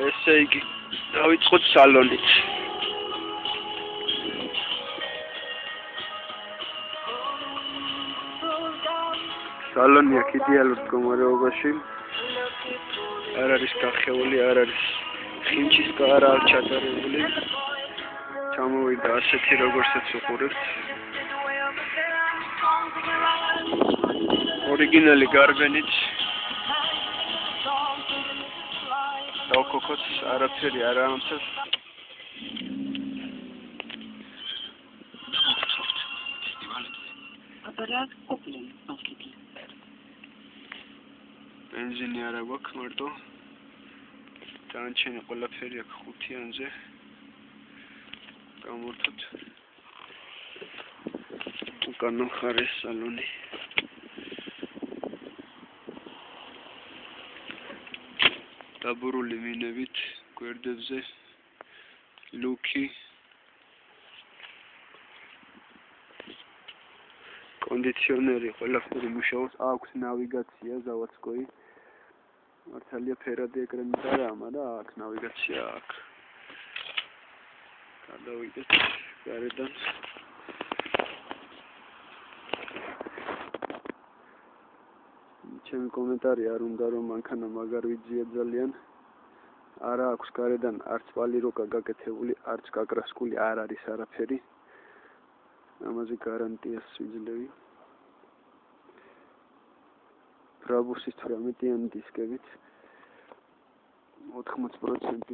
ესე იგი დავიწყოთ სალონით. სალონი აქ იდეალურ მდგომარეობაში. არ არის გახეული, არ არის ხინჩისკა, არ არის ჩატარებული. ჩამოვიდა ასეთი როგორცაც უყურებთ. ორიგინალი გარბენით. დავქოქოთ, არაფერი არ ამცეს. бенზინი არა გვაქვს მარტო. დანარჩენი ყველაფერი აქ 5-იანზე. გამორთოთ. უკან მხარეს სალონი. დაბურული მინებით გვერდებზე ლუკი კონდიციონერი ყველაფერი მუშაობს, აქვს ნავიგაცია заводской. მართალია ფერადი ეკრანი და არა, მაგრამ აქვს ნავიგაცია აქვს. გადავიდეთ გარედან. ჩემი კომენტარი არ უნდა რომ მანქანა მაგარ ვიძია ძალიან. არა აქვს გარედან არც პალიროკა გაკეთებული, არც გაკრასკული არ არის არაფერი. ამაზე გარანტიას ვიძლევი. ბრაბუსის 18-იანი დისკებით 80%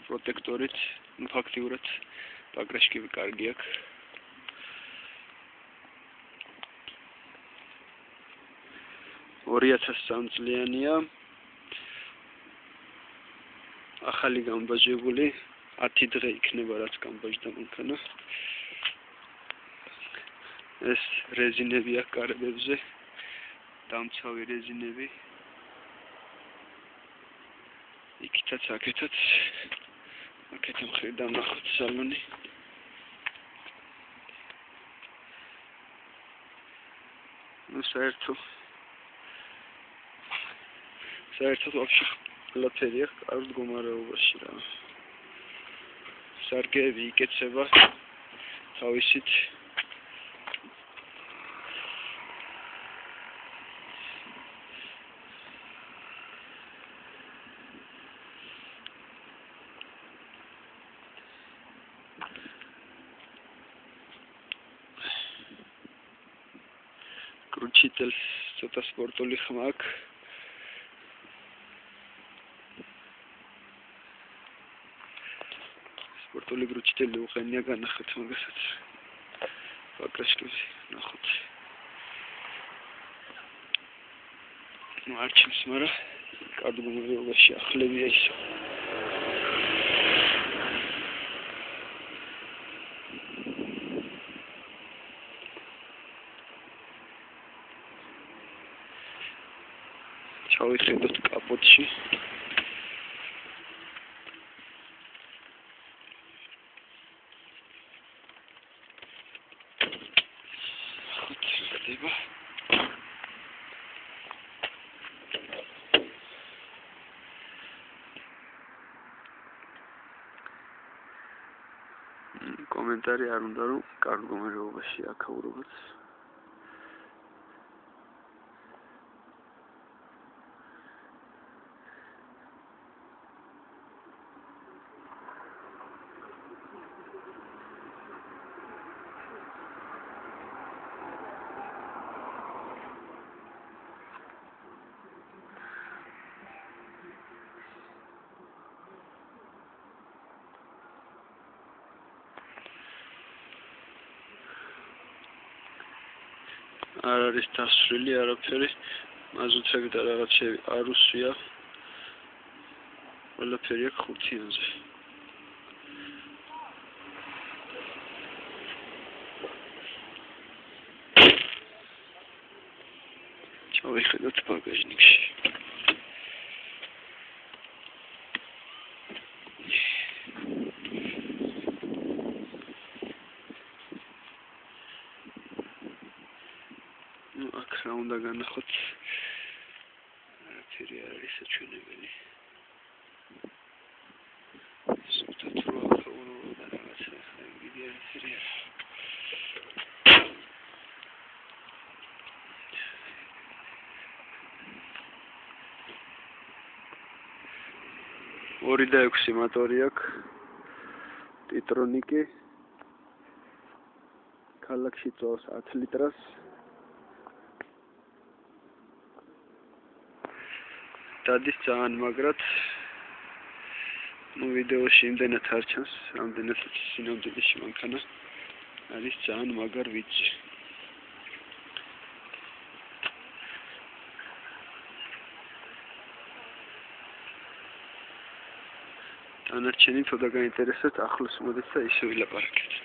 პროტექტორით, ფაქტიურად პაკრაშკივი კარგი აქვს. წლიანია. ახალი გამბაჟებული 10 დღე იქნება რაც გამბაჟდა მანქანა. ეს რეზინები აქვს კარებებზე. დამცავი რეზინები. იქითაც აქეთაც. აქეთ მხრიდან ნახოთ სალონი. საერთოდ ვაფშე ყველაფერი აქვს კარგ მდგომარეობაში რა. სარკეები იკეცება თავისით. კრუჩიტელს ცოტა სპორტული ხმა აქვს. სპორტული კრუჩიტელი უყენია განახეთ მაგასაც. პაკრაშკივი ნახოთ. არჩევს, მაგრამ კარგ მდგომარეობაში ახლებია ისო. ჩავიხედოთ კაპოტში. ხდება. კომენტარი არ უნდა რომ კარგ მდგომარეობაში აქაურობოთ. არ არის დასრული არაფერი, მაზუთები და რაღაცები არ უსვია. ყველაფერი აქვს 5-იანზე. ჩავიხედოთ ბაგაჟნიკში. აქ რა უნდა განახოთ? არაფერი არ არის საჩვენებელი. ორი და 6 მოტორი აქვს. Titronic. ქალაქში წავს 10 ლიტრას. დადის ძალიან მაგრად. ვიდეოში იმდენად არ ჩანს, რამდენად სინამდვილეში მანქანა არის ძალიან მაგარ ვიճი. დანარჩენი თუ და გაინტერესებთ, ახლოს მოდით და ისე ვილაპარაკეთ.